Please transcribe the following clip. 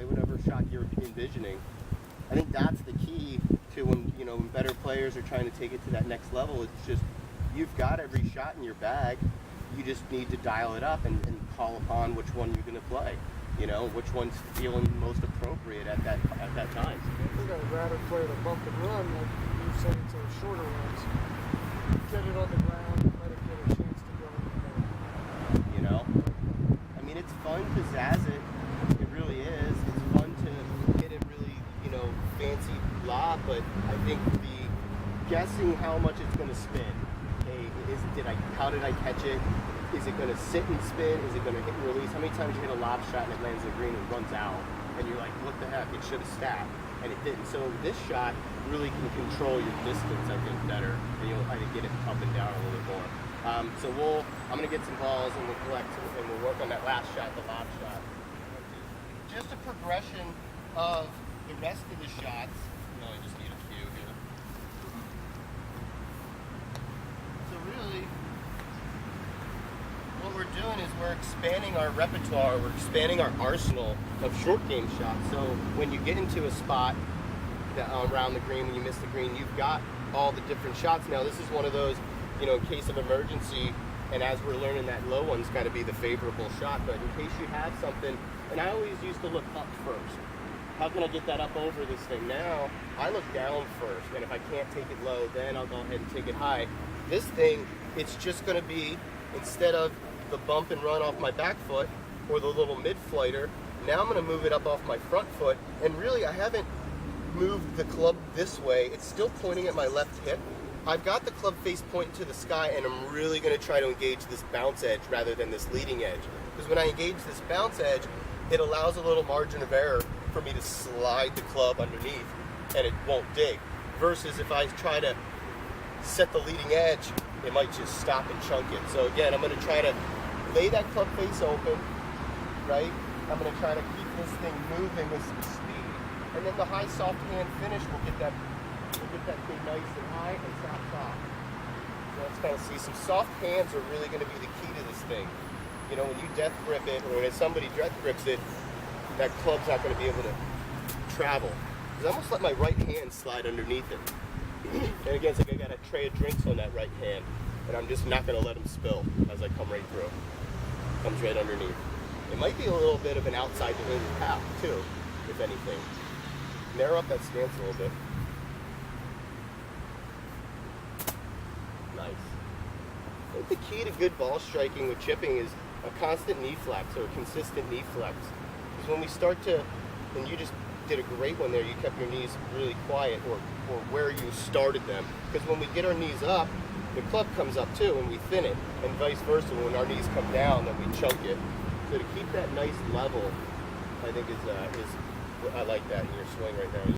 play whatever shot you're envisioning. I think that's the key to when, you know, when better players are trying to take it to that next level. It's just, you've got every shot in your bag. You just need to dial it up and call upon which one you're going to play. You know, which one's feeling most appropriate at that time. I think I'd rather play the bump and run, like you said, into the shorter ones. Get it on the ground, let it get a chance to go in the hole. You know? I mean, it's fun to zazz it. It really is. It's fun to hit it really, you know, fancy lob, but I think the guessing how much it's going to spin. Hey, how did I catch it? Is it going to sit and spin? Is it going to hit and release? How many times you hit a lob shot and it lands in the green and runs out? And you're like, what the heck? It should have stacked. And it didn't. So this shot really can control your distance, I think, better. And you'll kind of get it up and down a little bit more. So I'm going to get some balls and we'll collect and we'll work on that last shot, the lob shot. Just a progression of the rest of the shots. No, I just need a few here. So really, what we're doing is we're expanding our repertoire, we're expanding our arsenal of short game shots. So when you get into a spot that, around the green, when you miss the green, you've got all the different shots. Now this is one of those, you know, in case of emergency, and as we're learning that low one's got to be the favorable shot, but in case you have something, and I always used to look up first. How can I get that up over this thing? Now, I look down first, and if I can't take it low, then I'll go ahead and take it high. This thing, it's just going to be, instead of the bump and run off my back foot or the little mid-flighter, now I'm going to move it up off my front foot, and really I haven't moved the club this way. It's still pointing at my left hip. I've got the club face pointing to the sky, and I'm really going to try to engage this bounce edge rather than this leading edge, because when I engage this bounce edge, it allows a little margin of error for me to slide the club underneath and it won't dig, versus if I try to set the leading edge, it might just stop and chunk it. So again, I'm going to try to lay that club face open, right? I'm going to try to keep this thing moving with some speed, and then the high soft hand finish will get that thing nice and high and soft off. So let's kind of see, some soft hands are really going to be the key to this thing. You know, when you death grip it, or when somebody death grips it, that club's not going to be able to travel. Because I almost let my right hand slide underneath it. And again, it's like I got a tray of drinks on that right hand, and I'm just not going to let them spill as I come right through. Comes right underneath. It might be a little bit of an outside to in path too, if anything. Narrow up that stance a little bit. Nice. I think the key to good ball striking with chipping is a constant knee flex, or a consistent knee flex. Because when we start to, and you just did a great one there, you kept your knees really quiet, or where you started them. Because when we get our knees up, the club comes up too, and we thin it, and vice versa. When our knees come down, then we chunk it. So to keep that nice level, I think is I like that in your swing right now.